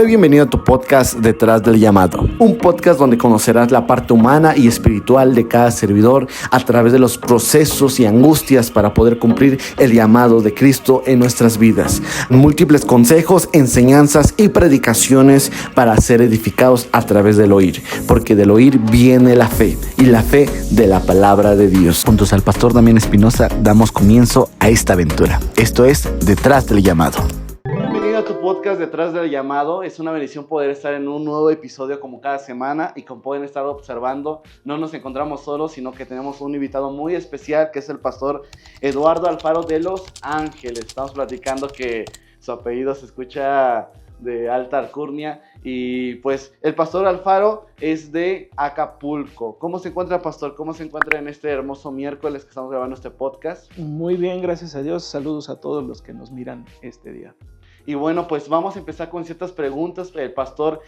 Sé bienvenido a tu podcast Detrás del Llamado, un podcast donde conocerás la parte humana y espiritual de cada servidor a través de los procesos y angustias para poder cumplir el llamado de Cristo en nuestras vidas. Múltiples consejos, enseñanzas y predicaciones para ser edificados a través del oír, porque del oír viene la fe y la fe de la palabra de Dios. Juntos al pastor Damián Espinosa damos comienzo a esta aventura. Esto es Detrás del Llamado. Bienvenido a tu podcast Detrás del Llamado. Es una bendición poder estar en un nuevo episodio como cada semana, y como pueden estar observando, no nos encontramos solos, sino que tenemos un invitado muy especial, que es el pastor Eduardo Alfaro de Los Ángeles. Estamos platicando que su apellido se escucha de alta alcurnia, y pues el pastor Alfaro es de Acapulco. ¿Cómo se encuentra, pastor? ¿Cómo se encuentra en este hermoso miércoles que estamos grabando este podcast? Muy bien, gracias a Dios. Saludos a todos los que nos miran este día. Y bueno, pues vamos a empezar con ciertas preguntas. El pastor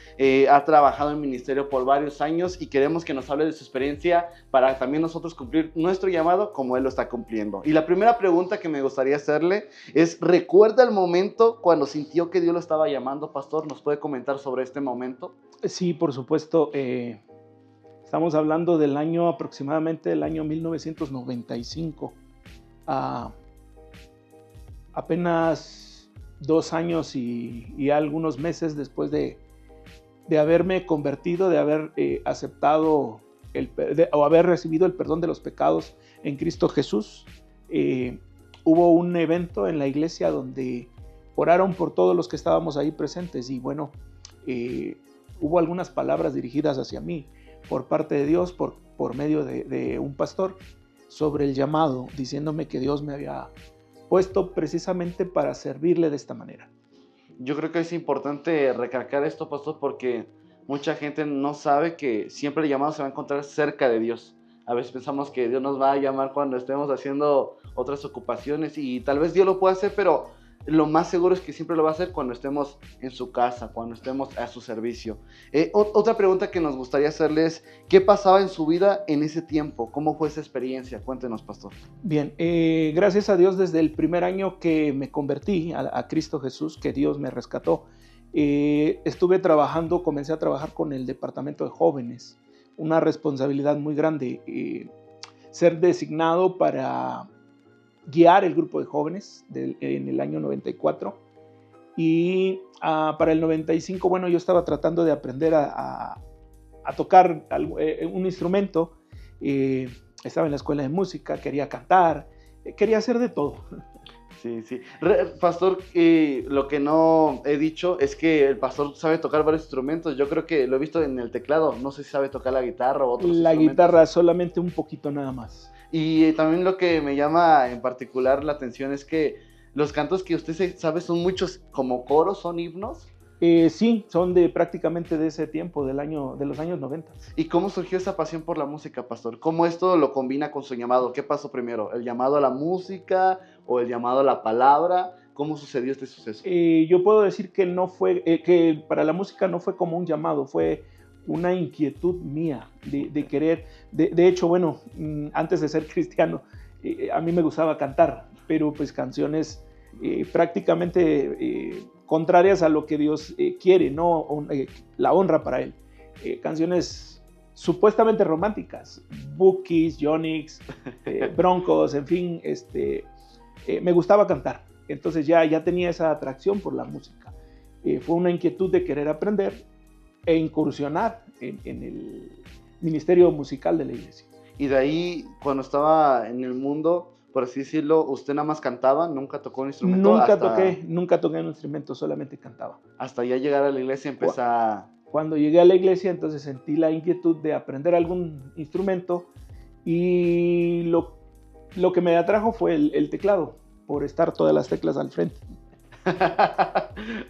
ha trabajado en ministerio por varios años y queremos que nos hable de su experiencia para también nosotros cumplir nuestro llamado como él lo está cumpliendo. Y la primera pregunta que me gustaría hacerle es: ¿recuerda el momento cuando sintió que Dios lo estaba llamando, pastor? ¿Nos puede comentar sobre este momento? Sí, por supuesto. Estamos hablando del año aproximadamente del año 1995. Apenas 2 años y algunos meses después de haberme convertido, de haber aceptado o haber recibido el perdón de los pecados en Cristo Jesús. Hubo un evento en la iglesia donde oraron por todos los que estábamos ahí presentes, y bueno, hubo algunas palabras dirigidas hacia mí por parte de Dios, por medio de un pastor, sobre el llamado, diciéndome que Dios me había puesto precisamente para servirle de esta manera. Yo creo que es importante recalcar esto, pastor, porque mucha gente no sabe que siempre el llamado se va a encontrar cerca de Dios. A veces pensamos que Dios nos va a llamar cuando estemos haciendo otras ocupaciones, y tal vez Dios lo pueda hacer, pero lo más seguro es que siempre lo va a hacer cuando estemos en su casa, cuando estemos a su servicio. Otra pregunta que nos gustaría hacerle es: ¿qué pasaba en su vida en ese tiempo? ¿Cómo fue esa experiencia? Cuéntenos, pastor. Bien, gracias a Dios, desde el primer año que me convertí a Cristo Jesús, que Dios me rescató, comencé a trabajar con el departamento de jóvenes, una responsabilidad muy grande, ser designado para guiar el grupo de jóvenes en el año 94, y para el 95, bueno, yo estaba tratando de aprender a tocar un instrumento. Estaba en la escuela de música, quería cantar, quería hacer de todo. Sí. Pastor, lo que no he dicho es que el pastor sabe tocar varios instrumentos. Yo creo que lo he visto en el teclado. No sé si sabe tocar la guitarra o otros instrumentos. La guitarra solamente un poquito nada más. Y también lo que me llama en particular la atención es que los cantos que usted sabe son muchos como coros, son himnos. Sí, son prácticamente de ese tiempo, de los años 90. ¿Y cómo surgió esa pasión por la música, pastor? ¿Cómo esto lo combina con su llamado? ¿Qué pasó primero? ¿El llamado a la música o el llamado a la palabra? ¿Cómo sucedió este suceso? Yo puedo decir que que para la música no fue como un llamado, fue una inquietud mía de querer. De hecho, bueno, antes de ser cristiano, a mí me gustaba cantar, pero pues canciones prácticamente contrarias a lo que Dios quiere, ¿no? La honra para Él. Canciones supuestamente románticas, Bookies, Yonix, Broncos, en fin, me gustaba cantar. Entonces ya tenía esa atracción por la música. Fue una inquietud de querer aprender e incursionar en el ministerio musical de la iglesia. Y de ahí, cuando estaba en el mundo, por así decirlo, ¿usted nada más cantaba? ¿Nunca tocó un instrumento? Nunca toqué un instrumento, solamente cantaba. Hasta ya llegar a la iglesia Cuando llegué a la iglesia, entonces sentí la inquietud de aprender algún instrumento, y lo que me atrajo fue el teclado, por estar todas las teclas al frente.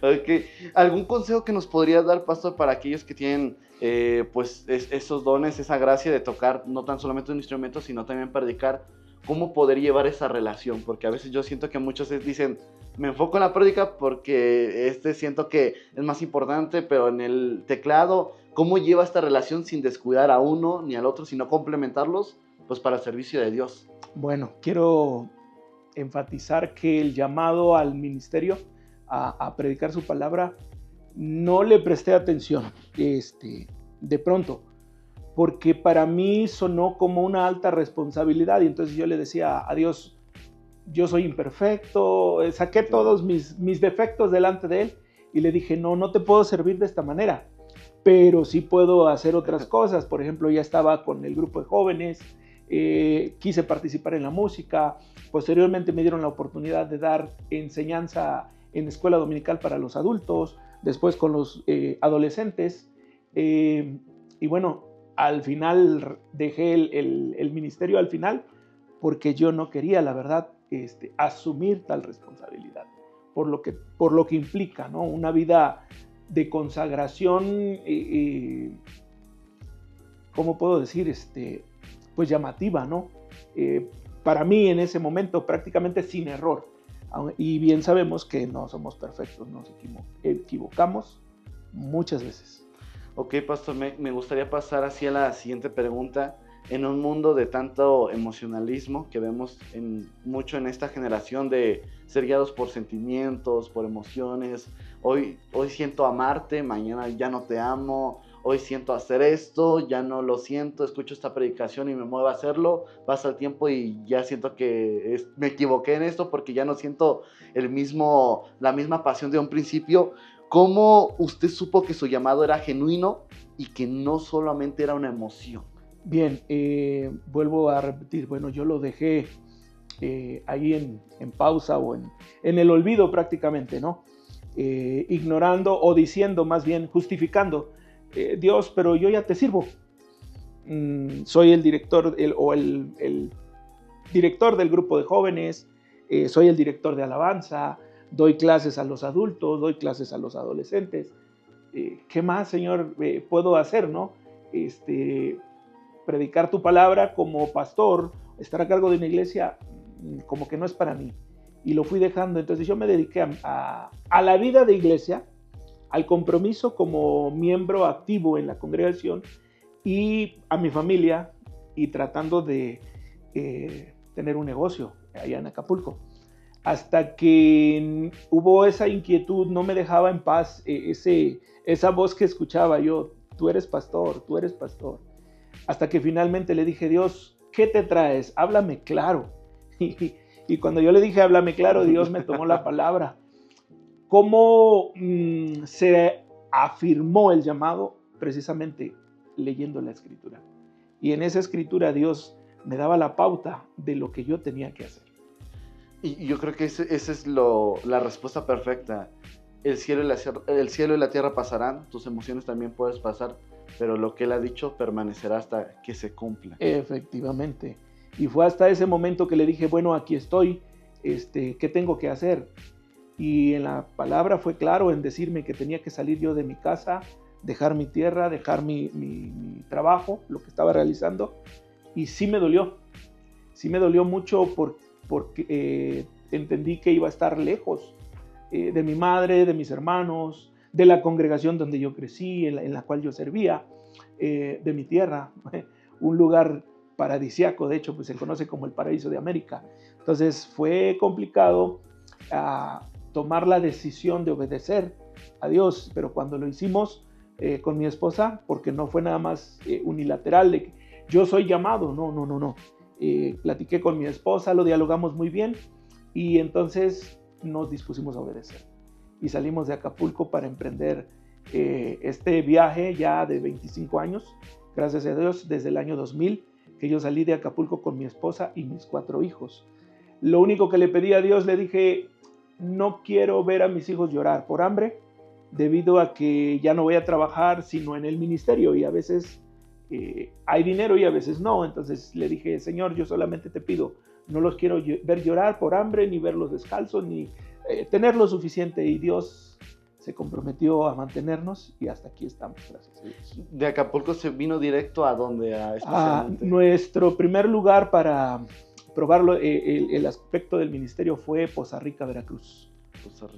Okay. ¿Algún consejo que nos podría dar, pastor, para aquellos que tienen esos dones, esa gracia de tocar no tan solamente un instrumento, sino también predicar? ¿Cómo poder llevar esa relación? Porque a veces yo siento que muchos dicen: me enfoco en la prédica porque siento que es más importante, pero en el teclado, ¿cómo lleva esta relación sin descuidar a uno ni al otro, sino complementarlos pues para el servicio de Dios? Bueno, quiero enfatizar que el llamado al ministerio a predicar su palabra no le presté atención de pronto, porque para mí sonó como una alta responsabilidad, y entonces yo le decía a Dios, yo soy imperfecto, saqué todos mis defectos delante de Él, y le dije, no te puedo servir de esta manera, pero sí puedo hacer otras cosas. Por ejemplo, ya estaba con el grupo de jóvenes, quise participar en la música, posteriormente me dieron la oportunidad de dar enseñanza en escuela dominical para los adultos, después con los adolescentes, y bueno, al final dejé el ministerio al final, porque yo no quería, la verdad, asumir tal responsabilidad, por lo que implica, ¿no? Una vida de consagración, ¿cómo puedo decir? Pues llamativa, ¿no? Para mí en ese momento prácticamente sin error. Y bien sabemos que no somos perfectos, nos equivocamos muchas veces. Ok, pastor, me gustaría pasar hacia la siguiente pregunta. En un mundo de tanto emocionalismo que vemos mucho en esta generación de ser guiados por sentimientos, por emociones, hoy siento amarte, mañana ya no te amo, hoy siento hacer esto, ya no lo siento, escucho esta predicación y me muevo a hacerlo, pasa el tiempo y ya siento que me equivoqué en esto porque ya no siento la misma pasión de un principio. ¿Cómo usted supo que su llamado era genuino y que no solamente era una emoción? Bien, vuelvo a repetir, bueno, yo lo dejé ahí en pausa o en el olvido prácticamente, ¿no? Ignorando o diciendo, más bien justificando, Dios, pero yo ya te sirvo. Soy el director el director del grupo de jóvenes, soy el director de alabanza, doy clases a los adultos, doy clases a los adolescentes. ¿Qué más, Señor, puedo hacer, no? Predicar tu palabra como pastor, estar a cargo de una iglesia, como que no es para mí. Y lo fui dejando. Entonces yo me dediqué a la vida de iglesia, al compromiso como miembro activo en la congregación y a mi familia, y tratando de tener un negocio allá en Acapulco. Hasta que hubo esa inquietud, no me dejaba en paz esa voz que escuchaba yo, tú eres pastor, tú eres pastor. Hasta que finalmente le dije, Dios, ¿qué te traes? Háblame claro. Y cuando yo le dije, háblame claro, Dios me tomó la palabra. ¿Cómo se afirmó el llamado? Precisamente leyendo la Escritura. Y en esa Escritura Dios me daba la pauta de lo que yo tenía que hacer. Y yo creo que esa es la respuesta perfecta. El cielo y la tierra pasarán, tus emociones también puedes pasar, pero lo que Él ha dicho permanecerá hasta que se cumpla. Efectivamente. Y fue hasta ese momento que le dije, bueno, aquí estoy, ¿qué tengo que hacer? Y en la palabra fue claro en decirme que tenía que salir yo de mi casa, dejar mi tierra, dejar mi trabajo, lo que estaba realizando. Y sí me dolió mucho porque entendí que iba a estar lejos de mi madre, de mis hermanos, de la congregación donde yo crecí, en la cual yo servía, de mi tierra, un lugar paradisíaco, de hecho, pues se conoce como el paraíso de América. Entonces fue complicado tomar la decisión de obedecer a Dios, pero cuando lo hicimos con mi esposa, porque no fue nada más unilateral de que yo soy llamado, no. Platiqué con mi esposa, lo dialogamos muy bien y entonces nos dispusimos a obedecer. Y salimos de Acapulco para emprender este viaje ya de 25 años, gracias a Dios, desde el año 2000, que yo salí de Acapulco con mi esposa y mis 4 hijos. Lo único que le pedí a Dios, le dije, no quiero ver a mis hijos llorar por hambre, debido a que ya no voy a trabajar sino en el ministerio y a veces hay dinero y a veces no. Entonces le dije, Señor, yo solamente te pido, no los quiero ver llorar por hambre, ni verlos descalzos, ni tener lo suficiente. Y Dios se comprometió a mantenernos y hasta aquí estamos, gracias a Dios. ¿De Acapulco se vino directo a dónde? Nuestro primer lugar para probarlo, el aspecto del ministerio fue Poza Rica, Veracruz.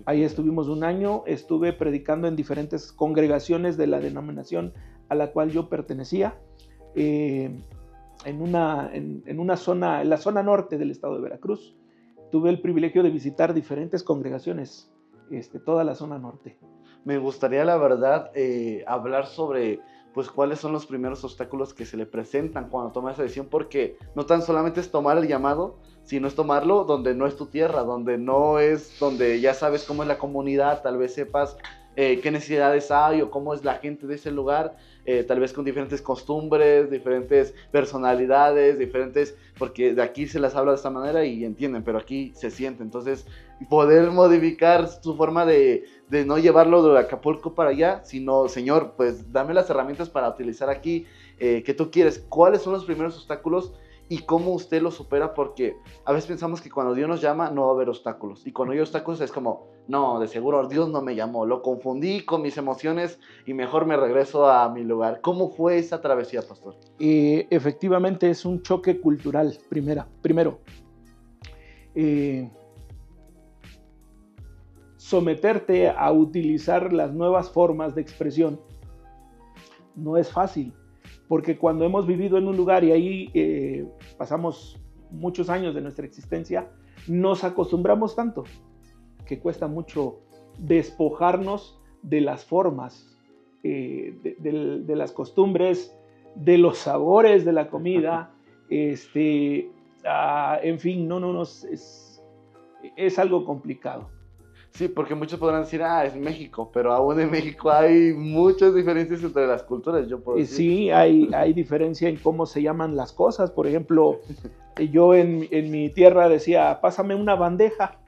Ahí estuvimos un año, estuve predicando en diferentes congregaciones de la denominación a la cual yo pertenecía, en la zona norte del estado de Veracruz. Tuve el privilegio de visitar diferentes congregaciones, toda la zona norte. Me gustaría, la verdad, hablar sobre, pues, cuáles son los primeros obstáculos que se le presentan cuando toma esa decisión, porque no tan solamente es tomar el llamado, sino es tomarlo donde no es tu tierra, donde no es, donde ya sabes cómo es la comunidad, tal vez sepas qué necesidades hay o cómo es la gente de ese lugar, tal vez con diferentes costumbres, diferentes personalidades, diferentes, porque de aquí se las habla de esta manera y entienden, pero aquí se siente. Entonces, poder modificar su forma de no llevarlo de Acapulco para allá, sino, Señor, pues dame las herramientas para utilizar aquí, que tú quieres. ¿Cuáles son los primeros obstáculos y cómo usted los supera? Porque a veces pensamos que cuando Dios nos llama no va a haber obstáculos, y cuando hay obstáculos es como, no, de seguro Dios no me llamó, lo confundí con mis emociones y mejor me regreso a mi lugar. ¿Cómo fue esa travesía, pastor? Efectivamente es un choque cultural, primero. Someterte a utilizar las nuevas formas de expresión no es fácil, porque cuando hemos vivido en un lugar y ahí pasamos muchos años de nuestra existencia, nos acostumbramos tanto que cuesta mucho despojarnos de las formas, de las costumbres, de los sabores de la comida, en fin, es algo complicado. Sí, porque muchos podrán decir, es México, pero aún en México hay muchas diferencias entre las culturas, yo puedo decir. Sí, hay diferencia en cómo se llaman las cosas. Por ejemplo, yo en mi tierra decía, pásame una bandeja.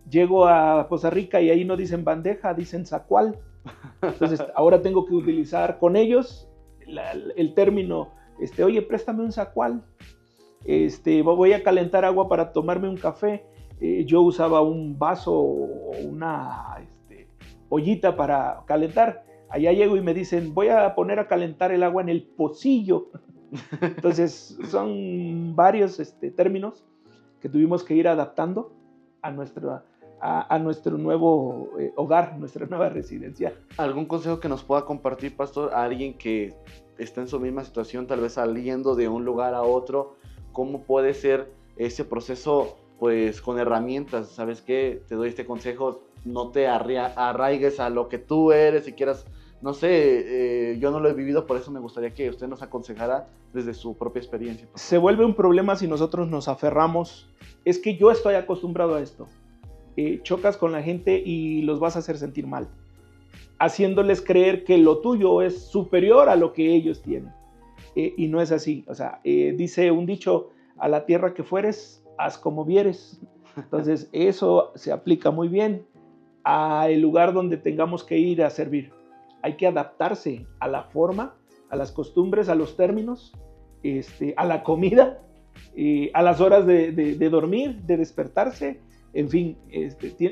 Llego a Costa Rica y ahí no dicen bandeja, dicen zacual. Entonces, ahora tengo que utilizar con ellos el término, oye, préstame un zacual. Voy a calentar agua para tomarme un café. Yo usaba un vaso o una ollita para calentar. Allá llego y me dicen, voy a poner a calentar el agua en el pocillo. Entonces, son varios términos que tuvimos que ir adaptando a nuestro nuevo hogar, nuestra nueva residencia. ¿Algún consejo que nos pueda compartir, pastor, a alguien que está en su misma situación, tal vez saliendo de un lugar a otro? ¿Cómo puede ser ese proceso, pues, con herramientas? ¿Sabes qué? Te doy este consejo, no te arraigues a lo que tú eres y quieras, no sé, yo no lo he vivido, por eso me gustaría que usted nos aconsejara desde su propia experiencia, pastor. Se vuelve un problema si nosotros nos aferramos. Es que yo estoy acostumbrado a esto. Chocas con la gente y los vas a hacer sentir mal, haciéndoles creer que lo tuyo es superior a lo que ellos tienen. Y no es así. O sea, dice un dicho, a la tierra que fueres, haz como vieres. Entonces, eso se aplica muy bien al lugar donde tengamos que ir a servir. Hay que adaptarse a la forma, a las costumbres, a los términos, a la comida, a las horas de dormir, de despertarse. En fin,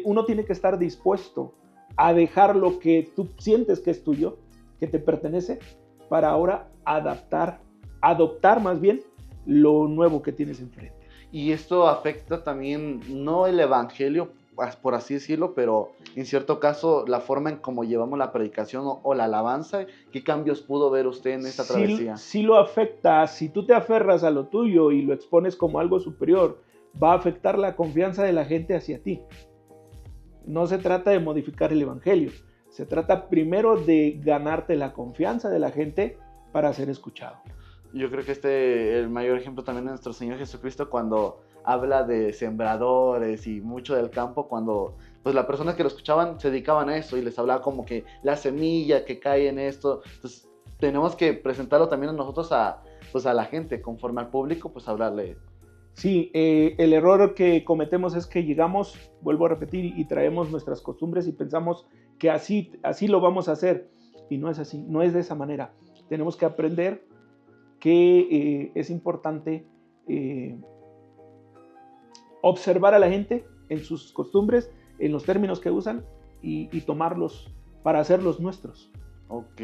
uno tiene que estar dispuesto a dejar lo que tú sientes que es tuyo, que te pertenece, para ahora adoptar más bien lo nuevo que tienes enfrente. Y esto afecta también, no el evangelio, por así decirlo, pero en cierto caso la forma en cómo llevamos la predicación o la alabanza. ¿Qué cambios pudo ver usted en esta travesía? Sí lo afecta. Si tú te aferras a lo tuyo y lo expones como algo superior, va a afectar la confianza de la gente hacia ti. No se trata de modificar el evangelio, se trata primero de ganarte la confianza de la gente para ser escuchado. Yo creo que el mayor ejemplo también de nuestro Señor Jesucristo, cuando habla de sembradores y mucho del campo, cuando pues las personas que lo escuchaban se dedicaban a eso y les hablaba como que la semilla que cae en esto. Entonces tenemos que presentarlo también a nosotros a la gente, conforme al público, pues hablarle. Sí, el error que cometemos es que llegamos, vuelvo a repetir, y traemos nuestras costumbres y pensamos que así lo vamos a hacer. Y no es así, no es de esa manera. Tenemos que aprender que es importante observar a la gente en sus costumbres, en los términos que usan y tomarlos para hacerlos nuestros. Ok.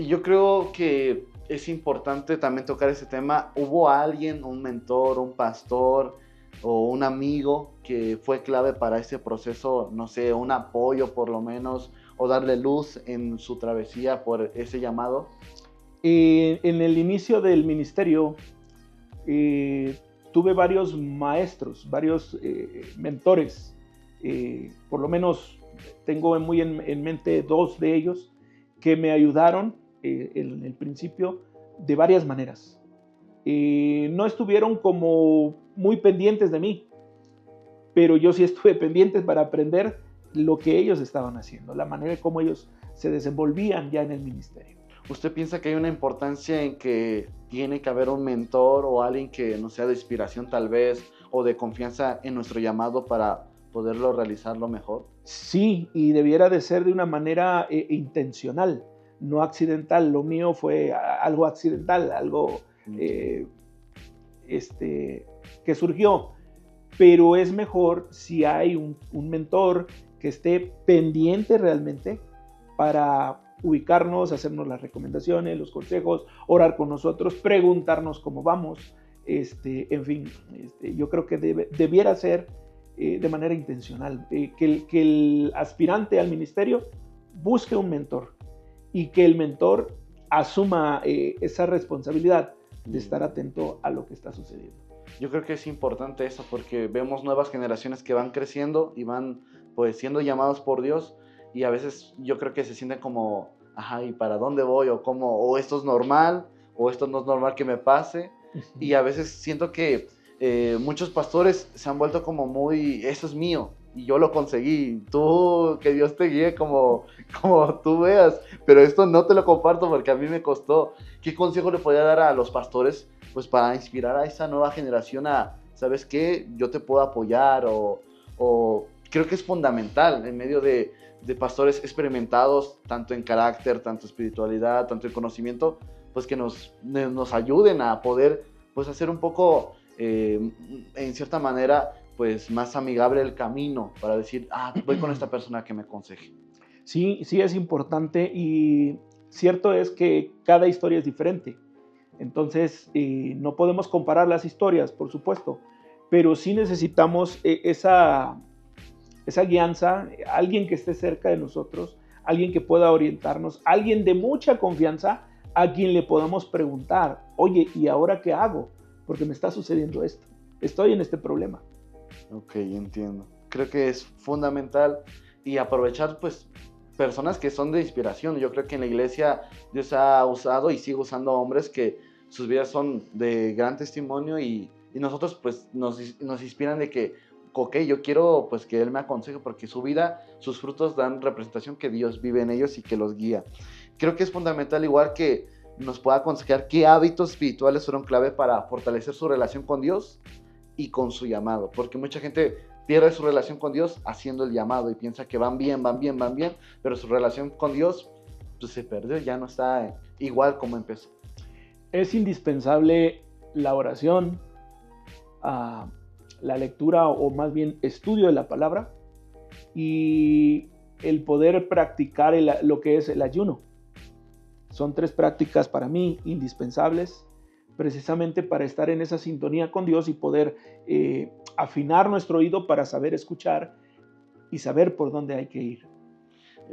Yo creo que es importante también tocar ese tema. ¿Hubo alguien, un mentor, un pastor o un amigo que fue clave para ese proceso? No sé, un apoyo por lo menos, o darle luz en su travesía por ese llamado. En el inicio del ministerio tuve varios maestros, varios mentores, por lo menos tengo muy en mente dos de ellos que me ayudaron en el principio de varias maneras. No estuvieron como muy pendientes de mí, pero yo sí estuve pendiente para aprender lo que ellos estaban haciendo, la manera como ellos se desenvolvían ya en el ministerio. ¿Usted piensa que hay una importancia en que tiene que haber un mentor o alguien que nos sea de inspiración tal vez o de confianza en nuestro llamado para poderlo realizarlo mejor? Sí, y debiera de ser de una manera intencional, no accidental. Lo mío fue algo accidental, algo que surgió. Pero es mejor si hay un mentor que esté pendiente realmente para ubicarnos, hacernos las recomendaciones, los consejos, orar con nosotros, preguntarnos cómo vamos. En fin, yo creo que debiera ser de manera intencional, que el aspirante al ministerio busque un mentor y que el mentor asuma esa responsabilidad de estar atento a lo que está sucediendo. Yo creo que es importante eso porque vemos nuevas generaciones que van creciendo y van pues siendo llamados por Dios y a veces yo creo que se sienten como, ajá, ¿y para dónde voy? O como, o esto es normal, o esto no es normal que me pase. Y a veces siento que muchos pastores se han vuelto como muy, eso es mío y yo lo conseguí, tú, que Dios te guíe como tú veas, pero esto no te lo comparto porque a mí me costó. ¿Qué consejo le podría dar a los pastores pues para inspirar a esa nueva generación a, ¿sabes qué? Yo te puedo apoyar o creo que es fundamental en medio de pastores experimentados, tanto en carácter, tanto en espiritualidad, tanto en conocimiento, pues que nos ayuden a poder pues hacer un poco, en cierta manera, pues más amigable el camino para decir, voy con esta persona que me aconseje. Sí, sí es importante y cierto es que cada historia es diferente. Entonces, no podemos comparar las historias, por supuesto, pero sí necesitamos esa guianza, alguien que esté cerca de nosotros, alguien que pueda orientarnos, alguien de mucha confianza a quien le podamos preguntar, oye, ¿y ahora qué hago? Porque me está sucediendo esto, estoy en este problema. Ok, entiendo. Creo que es fundamental y aprovechar pues personas que son de inspiración. Yo creo que en la iglesia Dios ha usado y sigue usando hombres que sus vidas son de gran testimonio y nosotros pues nos inspiran de que, ok, yo quiero pues que Él me aconseje porque su vida, sus frutos dan representación que Dios vive en ellos y que los guía. Creo que es fundamental igual que nos pueda aconsejar qué hábitos espirituales fueron clave para fortalecer su relación con Dios y con su llamado, porque mucha gente pierde su relación con Dios haciendo el llamado y piensa que van bien, pero su relación con Dios pues se perdió, ya no está igual como empezó. Es indispensable la oración, la lectura o más bien estudio de la palabra y el poder practicar lo que es el ayuno. Son 3 prácticas para mí indispensables precisamente para estar en esa sintonía con Dios y poder afinar nuestro oído para saber escuchar y saber por dónde hay que ir.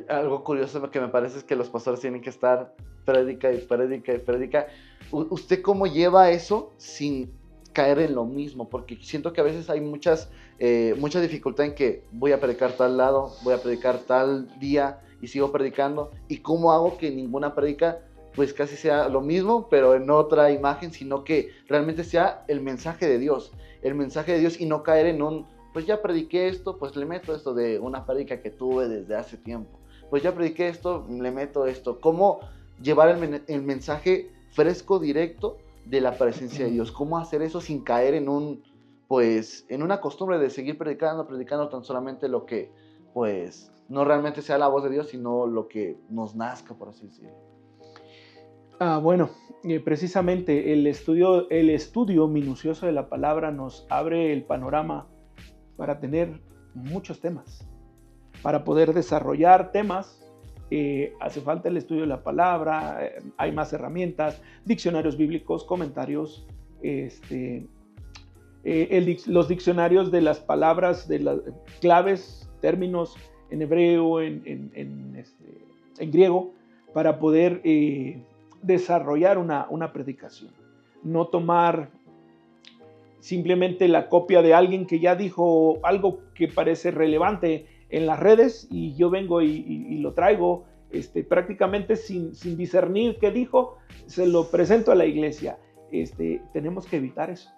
Algo curioso que me parece es que los pastores tienen que estar prédica y prédica y prédica. ¿Usted cómo lleva eso sin caer en lo mismo? Porque siento que a veces hay mucha dificultad en que voy a predicar tal lado, voy a predicar tal día y sigo predicando. ¿Y cómo hago que ninguna predica pues casi sea lo mismo, pero en otra imagen, sino que realmente sea el mensaje de Dios y no caer en un, pues ya prediqué esto, pues le meto esto de una prédica que tuve desde hace tiempo, pues ya prediqué esto, le meto esto? ¿Cómo llevar el mensaje fresco, directo de la presencia de Dios? ¿Cómo hacer eso sin caer en una costumbre de seguir predicando tan solamente lo que, pues, no realmente sea la voz de Dios, sino lo que nos nazca, por así decirlo? Bueno, precisamente el estudio minucioso de la palabra nos abre el panorama para tener muchos temas. Para poder desarrollar temas, hace falta el estudio de la palabra, hay más herramientas, diccionarios bíblicos, comentarios, los diccionarios de las palabras, de las claves, términos en hebreo, en griego, para poder desarrollar una predicación. No tomar simplemente la copia de alguien que ya dijo algo que parece relevante en las redes y yo vengo y lo traigo prácticamente sin discernir qué dijo, se lo presento a la iglesia. Tenemos que evitar eso.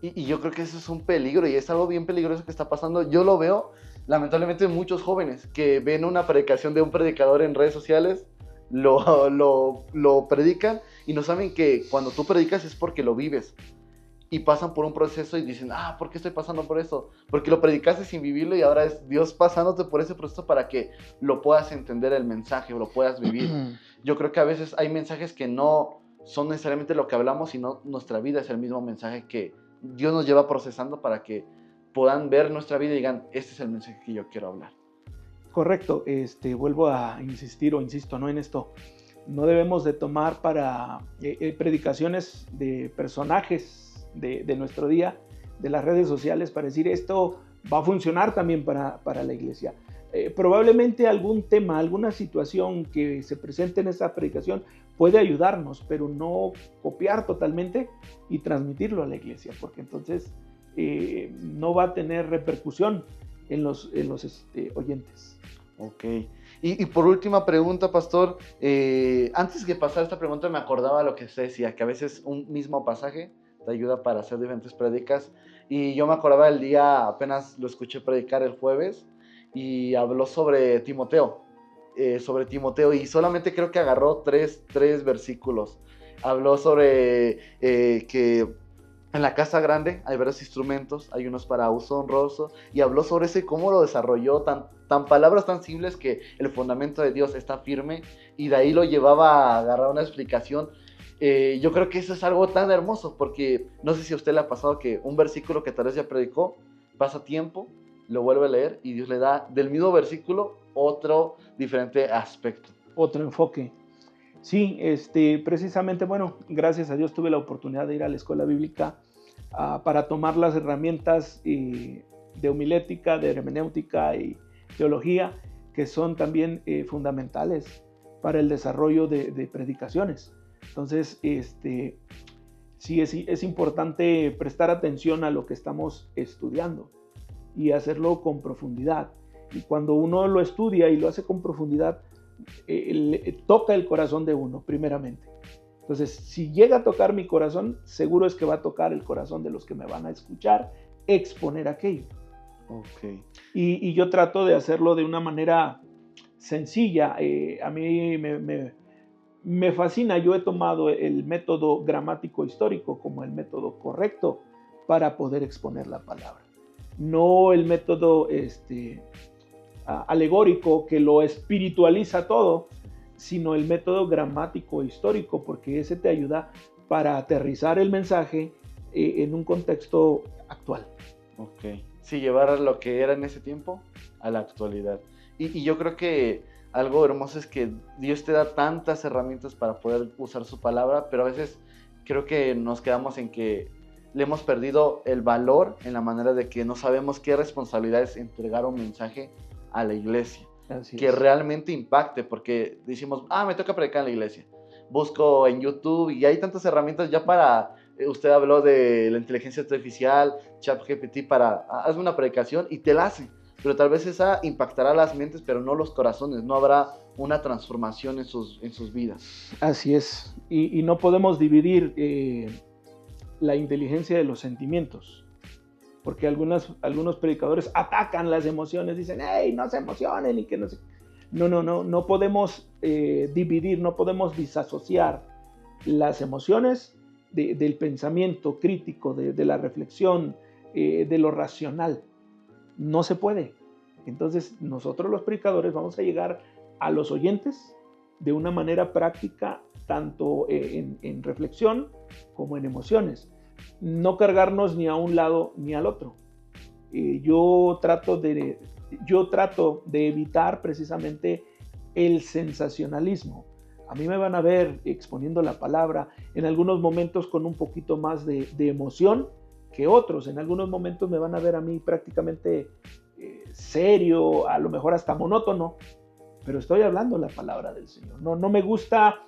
Y yo creo que eso es un peligro y es algo bien peligroso que está pasando. Yo lo veo, lamentablemente, en muchos jóvenes que ven una predicación de un predicador en redes sociales, lo predican y no saben que cuando tú predicas es porque lo vives. Y pasan por un proceso y dicen, ¿por qué estoy pasando por esto? Porque lo predicaste sin vivirlo y ahora es Dios pasándote por ese proceso para que lo puedas entender el mensaje o lo puedas vivir. Yo creo que a veces hay mensajes que no son necesariamente lo que hablamos, sino nuestra vida es el mismo mensaje que Dios nos lleva procesando para que puedan ver nuestra vida y digan, este es el mensaje que yo quiero hablar. Correcto, vuelvo a insistir o insisto, ¿no? En esto. No debemos de tomar para predicaciones de personajes de nuestro día, de las redes sociales, para decir esto va a funcionar también para la iglesia. Probablemente algún tema, alguna situación que se presente en esa predicación puede ayudarnos, pero no copiar totalmente y transmitirlo a la iglesia, porque entonces no va a tener repercusión en los oyentes. Ok. Y por última pregunta, pastor, antes de pasar esta pregunta me acordaba lo que usted decía, que a veces un mismo pasaje te ayuda para hacer diferentes prédicas, y yo me acordaba el día, apenas lo escuché predicar el jueves, y habló sobre Timoteo, y solamente creo que agarró tres versículos. Habló sobre que en la casa grande hay varios instrumentos, hay unos para uso honroso, y habló sobre eso y cómo lo desarrolló, tan palabras tan simples que el fundamento de Dios está firme, y de ahí lo llevaba a agarrar una explicación. Yo creo que eso es algo tan hermoso, porque no sé si a usted le ha pasado que un versículo que tal vez ya predicó, pasa tiempo, lo vuelve a leer y Dios le da del mismo versículo otro diferente aspecto. Otro enfoque. Sí, precisamente, bueno, gracias a Dios tuve la oportunidad de ir a la escuela bíblica para tomar las herramientas de homilética, de hermenéutica y teología, que son también fundamentales para el desarrollo de predicaciones. Entonces, sí es importante prestar atención a lo que estamos estudiando y hacerlo con profundidad. Y cuando uno lo estudia y lo hace con profundidad, toca el corazón de uno, primeramente. Entonces, si llega a tocar mi corazón, seguro es que va a tocar el corazón de los que me van a escuchar exponer aquello. Okay. Y yo trato de hacerlo de una manera sencilla. A mí me fascina. Yo he tomado el método gramático histórico como el método correcto para poder exponer la palabra. No el método alegórico que lo espiritualiza todo, sino el método gramático histórico, porque ese te ayuda para aterrizar el mensaje en un contexto actual. Ok. Sí, llevar lo que era en ese tiempo a la actualidad. Y yo creo que algo hermoso es que Dios te da tantas herramientas para poder usar su palabra, pero a veces creo que nos quedamos en que le hemos perdido el valor en la manera de que no sabemos qué responsabilidad es entregar un mensaje a la iglesia. Así que es. Realmente impacte, porque decimos, me toca predicar en la iglesia. Busco en YouTube y hay tantas herramientas ya para, usted habló de la inteligencia artificial, ChatGPT, para, hazme una predicación y te la hace. Pero tal vez esa impactará las mentes, pero no los corazones. No habrá una transformación en sus vidas. Así es. Y no podemos dividir la inteligencia de los sentimientos. Porque algunos predicadores atacan las emociones, dicen, ¡hey, no se emocionen! Y que no se... No podemos dividir, no podemos disasociar las emociones del pensamiento crítico, de la reflexión, de lo racional. No se puede. Entonces, nosotros los predicadores vamos a llegar a los oyentes de una manera práctica, tanto en reflexión como en emociones. No cargarnos ni a un lado ni al otro. Yo trato de evitar precisamente el sensacionalismo. A mí me van a ver exponiendo la palabra en algunos momentos con un poquito más de emoción que otros. En algunos momentos me van a ver a mí prácticamente serio, a lo mejor hasta monótono, pero estoy hablando la palabra del Señor. No me gusta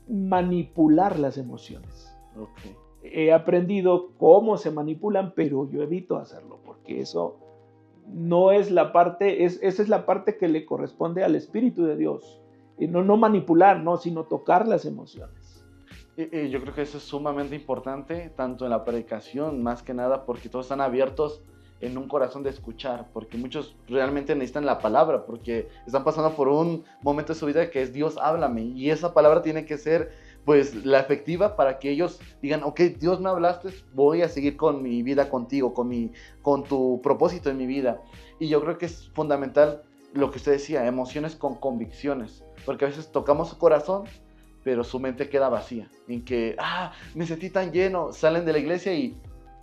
manipular las emociones. Okay. He aprendido cómo se manipulan, pero yo evito hacerlo porque eso no es la parte, esa es la parte que le corresponde al Espíritu de Dios. Y no manipular, no, sino tocar las emociones. Yo creo que eso es sumamente importante, tanto en la predicación, más que nada, porque todos están abiertos en un corazón de escuchar, porque muchos realmente necesitan la palabra, porque están pasando por un momento de su vida que es Dios, háblame, y esa palabra tiene que ser pues la efectiva para que ellos digan, ok, Dios me hablaste, voy a seguir con mi vida contigo, con tu propósito en mi vida. Y yo creo que es fundamental lo que usted decía, emociones con convicciones, porque a veces tocamos su corazón, pero su mente queda vacía, en que, me sentí tan lleno, salen de la iglesia y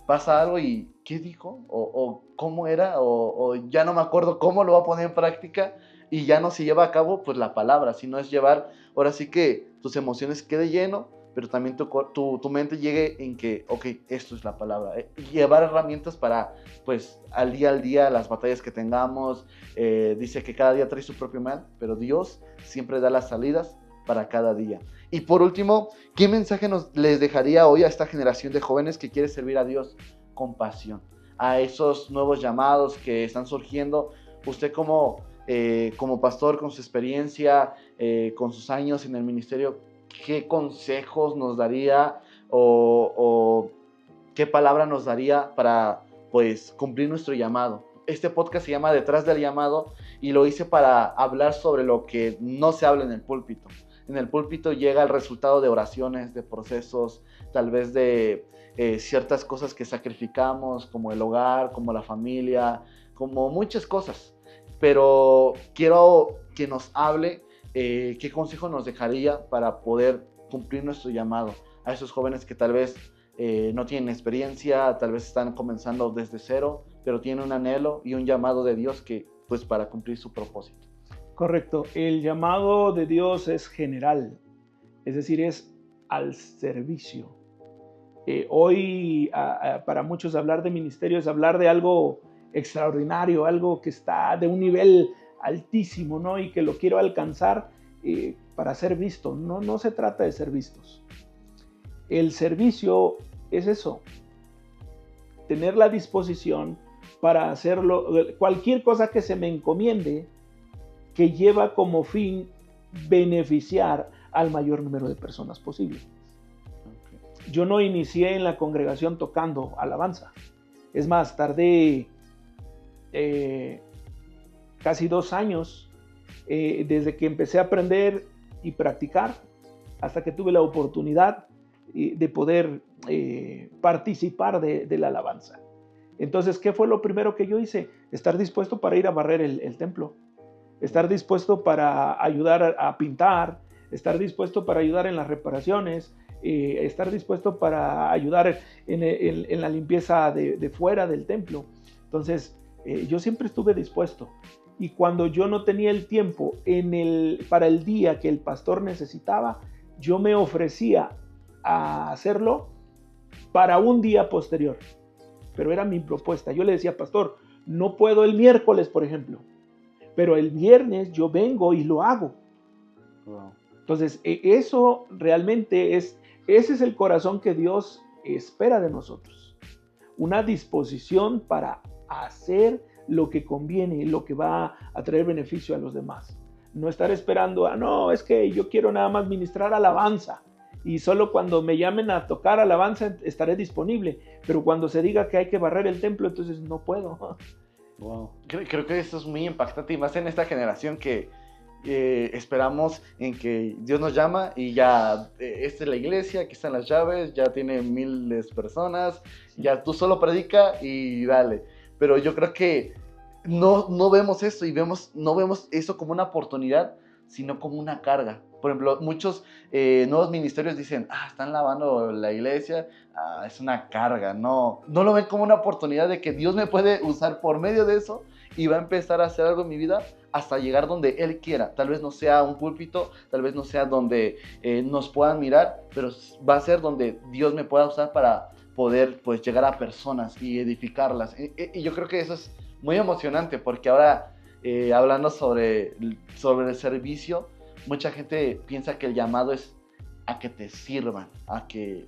pasa algo y, ¿qué dijo? O ¿cómo era? O ya no me acuerdo cómo lo va a poner en práctica y ya no se lleva a cabo, pues la palabra, sino es llevar, ahora sí que tus emociones quede lleno, pero también tu mente llegue en que, ok, esto es la palabra. Llevar herramientas para, pues, al día, las batallas que tengamos. Dice que cada día trae su propio mal, pero Dios siempre da las salidas para cada día. Y por último, ¿qué mensaje les dejaría hoy a esta generación de jóvenes que quiere servir a Dios con pasión? A esos nuevos llamados que están surgiendo. Usted como pastor, con su experiencia, con sus años en el ministerio, ¿qué consejos nos daría o qué palabra nos daría para, pues, cumplir nuestro llamado? Este podcast se llama Detrás del Llamado y lo hice para hablar sobre lo que no se habla en el púlpito. En el púlpito llega el resultado de oraciones, de procesos, tal vez de ciertas cosas que sacrificamos, como el hogar, como la familia, como muchas cosas. Pero quiero que nos hable qué consejo nos dejaría para poder cumplir nuestro llamado a esos jóvenes que tal vez no tienen experiencia, tal vez están comenzando desde cero, pero tienen un anhelo y un llamado de Dios que, pues, para cumplir su propósito. Correcto. El llamado de Dios es general, es decir, es al servicio. Hoy, para muchos, hablar de ministerio es hablar de algo extraordinario, algo que está de un nivel altísimo, ¿no? Y que lo quiero alcanzar para ser visto. No se trata de ser vistos. El servicio es eso, tener la disposición para hacerlo, cualquier cosa que se me encomiende, que lleva como fin beneficiar al mayor número de personas posible. Yo no inicié en la congregación tocando alabanza. Es más, tardé casi 2 años desde que empecé a aprender y practicar hasta que tuve la oportunidad de poder participar de la alabanza. Entonces, ¿qué fue lo primero que yo hice? Estar dispuesto para ir a barrer el templo. Estar dispuesto para ayudar a pintar, estar dispuesto para ayudar en las reparaciones, estar dispuesto para ayudar en la limpieza de fuera del templo. Entonces, yo siempre estuve dispuesto. Y cuando yo no tenía el tiempo para el día que el pastor necesitaba, yo me ofrecía a hacerlo para un día posterior. Pero era mi propuesta. Yo le decía, pastor, no puedo el miércoles, por ejemplo, pero el viernes yo vengo y lo hago. Wow. Entonces, eso realmente ese es el corazón que Dios espera de nosotros. Una disposición para hacer lo que conviene, lo que va a traer beneficio a los demás. No estar esperando, no, es que yo quiero nada más ministrar alabanza y solo cuando me llamen a tocar alabanza estaré disponible, pero cuando se diga que hay que barrer el templo, entonces no puedo. Wow. Creo que eso es muy impactante y más en esta generación que esperamos en que Dios nos llama y ya esta es la iglesia, aquí están las llaves, ya tiene miles de personas, ya tú solo predica y dale. Pero yo creo que no vemos eso y no vemos eso como una oportunidad, sino como una carga. Por ejemplo, muchos nuevos ministerios dicen, están lavando la iglesia, es una carga. No lo ven como una oportunidad de que Dios me puede usar por medio de eso y va a empezar a hacer algo en mi vida hasta llegar donde Él quiera. Tal vez no sea un púlpito, tal vez no sea donde nos puedan mirar, pero va a ser donde Dios me pueda usar para poder, pues, llegar a personas y edificarlas. Y yo creo que eso es muy emocionante porque ahora, hablando sobre el servicio, mucha gente piensa que el llamado es a que te sirvan, a que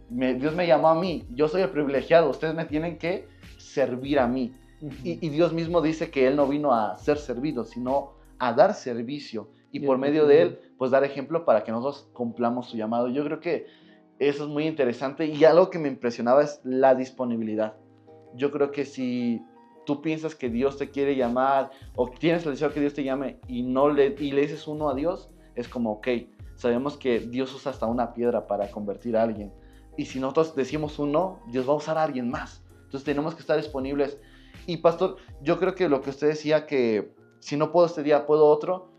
Dios me llamó a mí, yo soy el privilegiado, ustedes me tienen que servir a mí. Y Dios mismo dice que Él no vino a ser servido, sino a dar servicio. Y por medio de Él, pues dar ejemplo para que nosotros cumplamos su llamado. Yo creo que eso es muy interesante. Y algo que me impresionaba es la disponibilidad. Yo creo que si tú piensas que Dios te quiere llamar, o tienes el deseo que Dios te llame, y le dices uno a Dios, es como, ok, sabemos que Dios usa hasta una piedra para convertir a alguien. Y si nosotros decimos un no, Dios va a usar a alguien más. Entonces tenemos que estar disponibles. Y pastor, yo creo que lo que usted decía, que si no puedo este día, puedo otro,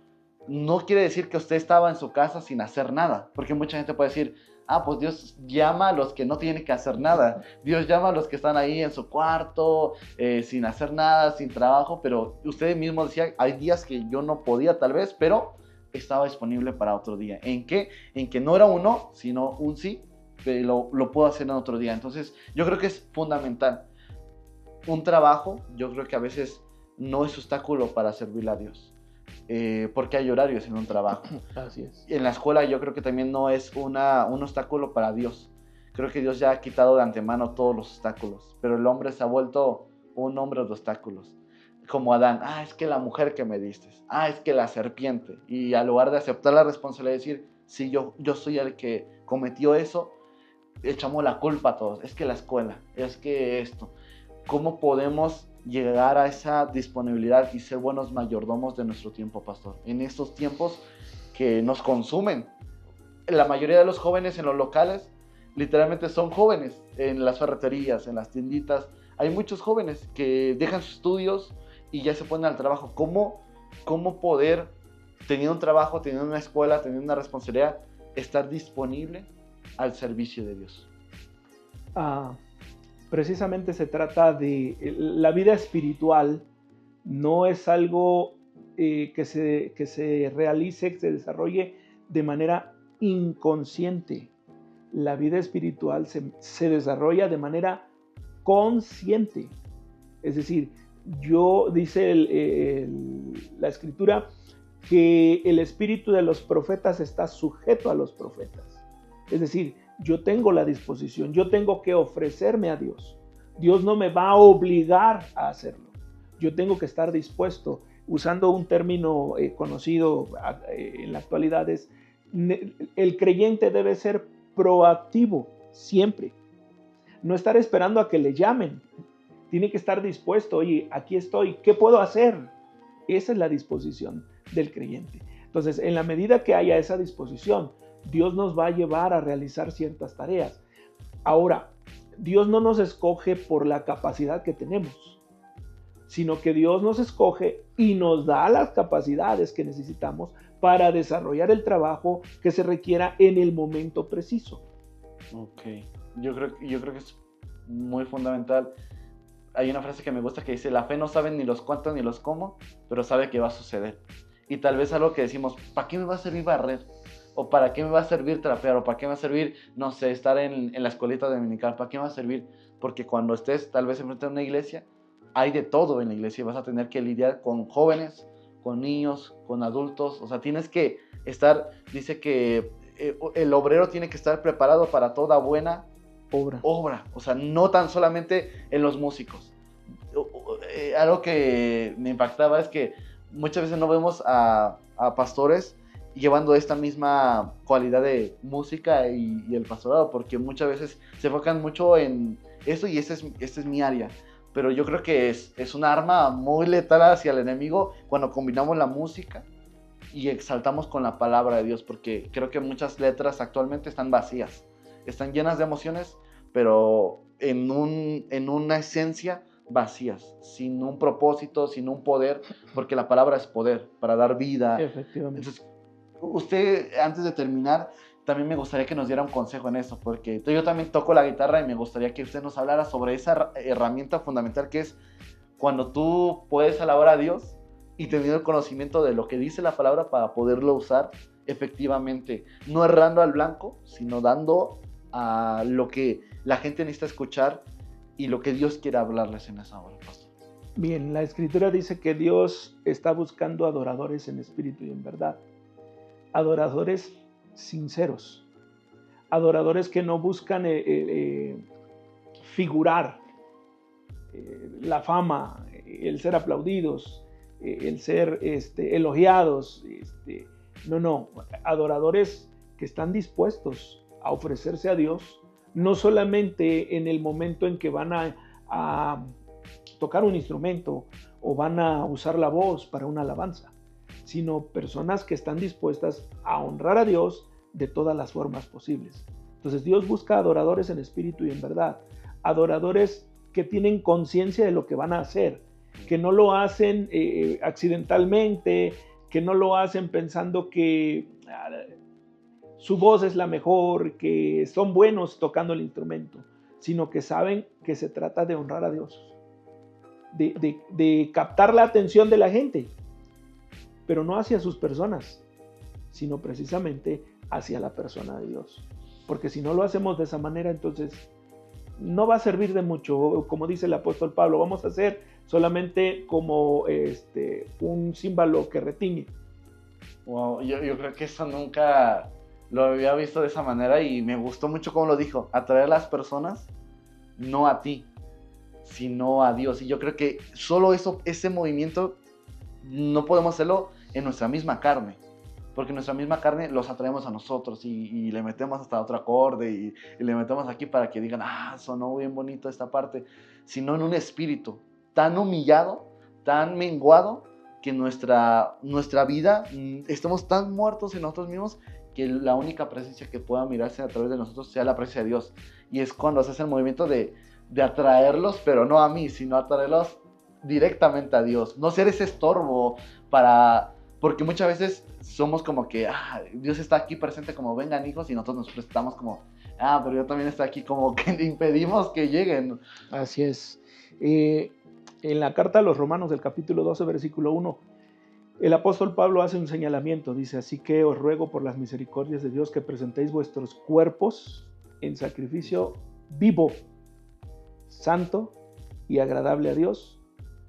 no quiere decir que usted estaba en su casa sin hacer nada. Porque mucha gente puede decir, pues Dios llama a los que no tienen que hacer nada. Dios llama a los que están ahí en su cuarto, sin hacer nada, sin trabajo. Pero usted mismo decía, hay días que yo no podía tal vez, pero estaba disponible para otro día. ¿En qué? En que no era un no, sino un sí, pero lo puedo hacer en otro día. Entonces yo creo que es fundamental. Un trabajo, yo creo que a veces no es obstáculo para servirle a Dios, porque hay horarios en un trabajo. Así es. En la escuela yo creo que también no es un obstáculo para Dios. Creo que Dios ya ha quitado de antemano todos los obstáculos, pero el hombre se ha vuelto un hombre de obstáculos. Como Adán, es que la mujer que me diste, es que la serpiente. Y al lugar de aceptar la responsabilidad y decir, sí, yo soy el que cometió eso, echamos la culpa a todos. Es que la escuela, es que esto. ¿Cómo podemos llegar a esa disponibilidad y ser buenos mayordomos de nuestro tiempo, pastor? En estos tiempos que nos consumen. La mayoría de los jóvenes en los locales literalmente son jóvenes en las ferreterías, en las tienditas. Hay muchos jóvenes que dejan sus estudios y ya se ponen al trabajo. ¿Cómo poder, teniendo un trabajo, teniendo una escuela, teniendo una responsabilidad, estar disponible al servicio de Dios? Precisamente se trata de la vida espiritual. No es algo que se realice, que se desarrolle de manera inconsciente. La vida espiritual se desarrolla de manera consciente. Es decir, dice la Escritura que el espíritu de los profetas está sujeto a los profetas. Es decir, yo tengo la disposición, yo tengo que ofrecerme a Dios. Dios no me va a obligar a hacerlo. Yo tengo que estar dispuesto. Usando un término conocido en la actualidad, el creyente debe ser proactivo siempre. No estar esperando a que le llamen. Tiene que estar dispuesto. Oye, aquí estoy, ¿qué puedo hacer? Esa es la disposición del creyente. Entonces, en la medida que haya esa disposición, Dios nos va a llevar a realizar ciertas tareas. Ahora, Dios no nos escoge por la capacidad que tenemos, sino que Dios nos escoge y nos da las capacidades que necesitamos para desarrollar el trabajo que se requiera en el momento preciso. Ok, yo creo que es muy fundamental. Hay una frase que me gusta que dice, la fe no sabe ni los cuántos ni los cómo, pero sabe que va a suceder. Y tal vez algo que decimos, ¿para qué me va a servir barrer? ¿O para qué me va a servir trapear? ¿O para qué me va a servir, no sé, estar en la escuelita dominical? ¿Para qué me va a servir? Porque cuando estés tal vez enfrente de una iglesia, hay de todo en la iglesia. Vas a tener que lidiar con jóvenes, con niños, con adultos. O sea, tienes que estar, dice que el obrero tiene que estar preparado para toda buena obra. O sea, no tan solamente en los músicos. Algo que me impactaba es que muchas veces no vemos a pastores llevando esta misma cualidad de música y el pastorado, porque muchas veces se enfocan mucho en eso y esta es mi área. Pero yo creo que es un arma muy letal hacia el enemigo cuando combinamos la música y exaltamos con la palabra de Dios, porque creo que muchas letras actualmente están vacías, están llenas de emociones, pero en una esencia vacías, sin un propósito, sin un poder, porque la palabra es poder para dar vida. Efectivamente. Entonces, usted, antes de terminar, también me gustaría que nos diera un consejo en eso, porque yo también toco la guitarra y me gustaría que usted nos hablara sobre esa herramienta fundamental que es cuando tú puedes alabar a Dios y tener el conocimiento de lo que dice la palabra para poderlo usar efectivamente, no errando al blanco, sino dando a lo que la gente necesita escuchar y lo que Dios quiere hablarles en esa hora, pastor. Bien, la Escritura dice que Dios está buscando adoradores en espíritu y en verdad. Adoradores sinceros, adoradores que no buscan figurar la fama, el ser aplaudidos, el ser elogiados. No, adoradores que están dispuestos a ofrecerse a Dios, no solamente en el momento en que van a tocar un instrumento o van a usar la voz para una alabanza, sino personas que están dispuestas a honrar a Dios de todas las formas posibles. Entonces Dios busca adoradores en espíritu y en verdad, adoradores que tienen conciencia de lo que van a hacer, que no lo hacen accidentalmente, que no lo hacen pensando que su voz es la mejor, que son buenos tocando el instrumento, sino que saben que se trata de honrar a Dios, de captar la atención de la gente, pero no hacia sus personas, sino precisamente hacia la persona de Dios. Porque si no lo hacemos de esa manera, entonces no va a servir de mucho. Como dice el apóstol Pablo, vamos a ser solamente como un címbalo que retiñe. Wow, yo creo que eso nunca lo había visto de esa manera y me gustó mucho cómo lo dijo, atraer a las personas, no a ti, sino a Dios. Y yo creo que solo ese movimiento no podemos hacerlo en nuestra misma carne, porque en nuestra misma carne los atraemos a nosotros y le metemos hasta otro acorde y le metemos aquí para que digan, sonó bien bonito esta parte, sino en un espíritu tan humillado, tan menguado, que nuestra vida estamos tan muertos en nosotros mismos que la única presencia que pueda mirarse a través de nosotros sea la presencia de Dios. Y es cuando se hace el movimiento de atraerlos, pero no a mí, sino atraerlos directamente a Dios. No ser ese estorbo porque muchas veces somos como que Dios está aquí presente como vengan hijos y nosotros nos prestamos como pero yo también estoy aquí, como que impedimos que lleguen. Así es. En la carta a los Romanos del capítulo 12, versículo 1, el apóstol Pablo hace un señalamiento, dice: así que os ruego por las misericordias de Dios que presentéis vuestros cuerpos en sacrificio vivo, santo y agradable a Dios.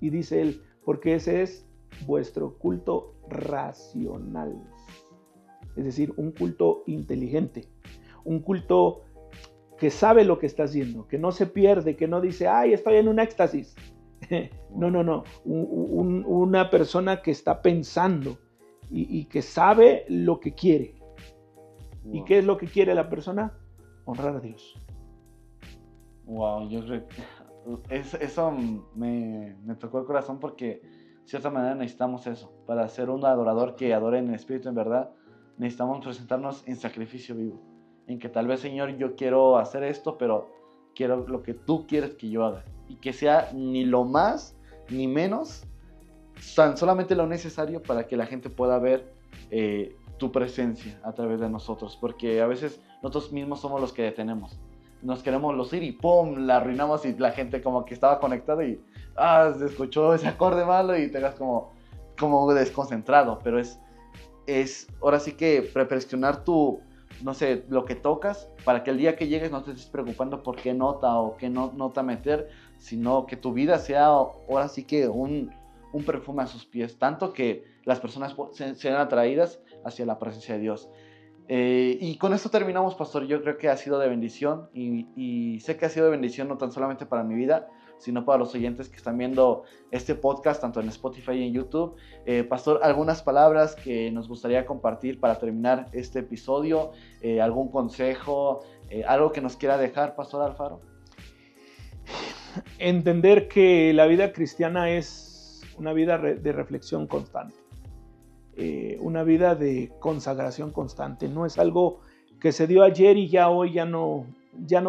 Y dice él, porque ese es vuestro culto racional, es decir, un culto inteligente, un culto que sabe lo que está haciendo, que no se pierde, que no dice, estoy en un éxtasis. No, una persona que está pensando y que sabe lo que quiere. Wow. ¿Y qué es lo que quiere la persona? Honrar a Dios. Wow, yo creo que eso me tocó el corazón, porque de cierta manera necesitamos eso. Para ser un adorador que adore en espíritu, en verdad, necesitamos presentarnos en sacrificio vivo. En que tal vez, Señor, yo quiero hacer esto, pero quiero lo que tú quieres que yo haga. Y que sea ni lo más ni menos, tan solamente lo necesario para que la gente pueda ver tu presencia a través de nosotros. Porque a veces nosotros mismos somos los que detenemos. Nos queremos lucir y ¡pum!, la arruinamos, y la gente como que estaba conectada y se escuchó ese acorde malo y te quedas como desconcentrado. Pero es ahora sí que presionar lo que tocas, para que el día que llegues no te estés preocupando por qué nota o qué nota meter, sino que tu vida sea ahora sí que un perfume a sus pies, tanto que las personas sean atraídas hacia la presencia de Dios. Y con esto terminamos, pastor. Yo creo que ha sido de bendición y sé que ha sido de bendición no tan solamente para mi vida, sino para los oyentes que están viendo este podcast, tanto en Spotify y en YouTube. Pastor, algunas palabras que nos gustaría compartir para terminar este episodio, algún consejo, algo que nos quiera dejar, Pastor Alfaro. Entender que la vida cristiana es una vida de reflexión constante, una vida de consagración constante. No es algo que se dio ayer y ya hoy ya no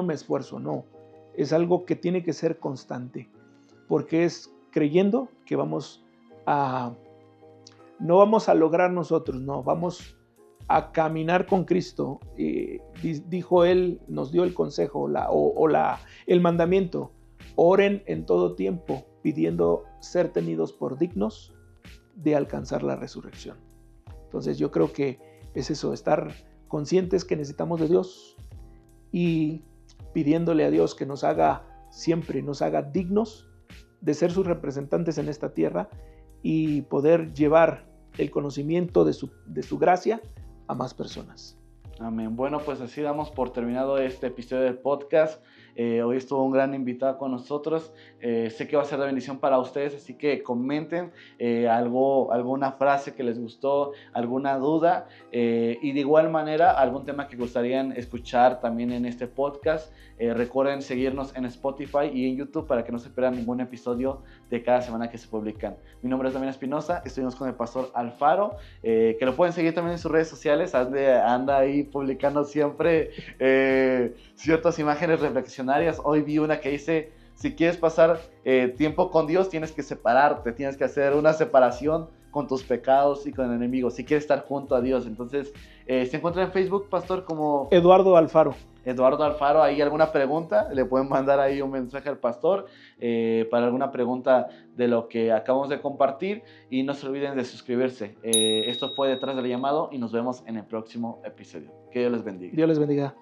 me esfuerzo, no. Es algo que tiene que ser constante, porque es creyendo que no vamos a lograr nosotros, no, vamos a caminar con Cristo. Dijo él, nos dio el consejo, el mandamiento: oren en todo tiempo, pidiendo ser tenidos por dignos de alcanzar la resurrección. Entonces yo creo que es eso, estar conscientes que necesitamos de Dios y pidiéndole a Dios que nos haga dignos de ser sus representantes en esta tierra y poder llevar el conocimiento de su gracia a más personas. Amén. Bueno, pues así damos por terminado este episodio del podcast. Hoy estuvo un gran invitado con nosotros. Sé que va a ser de bendición para ustedes, así que comenten alguna frase que les gustó, alguna duda, y de igual manera algún tema que gustarían escuchar también en este podcast. Recuerden seguirnos en Spotify y en YouTube para que no se pierdan ningún episodio de cada semana que se publican. Mi nombre es Damián Espinosa, estuvimos con el pastor Alfaro, que lo pueden seguir también en sus redes sociales. Anda ahí publicando siempre ciertas imágenes reflexionarias. Hoy vi una que dice: si quieres pasar tiempo con Dios, tienes que separarte, tienes que hacer una separación con tus pecados y con el enemigo, si quieres estar junto a Dios. Entonces, se encuentra en Facebook, pastor, como Eduardo Alfaro. Eduardo Alfaro. ¿Hay alguna pregunta? Le pueden mandar ahí un mensaje al pastor para alguna pregunta de lo que acabamos de compartir, y no se olviden de suscribirse. Esto fue Detrás del Llamado y nos vemos en el próximo episodio. Que Dios les bendiga. Dios les bendiga.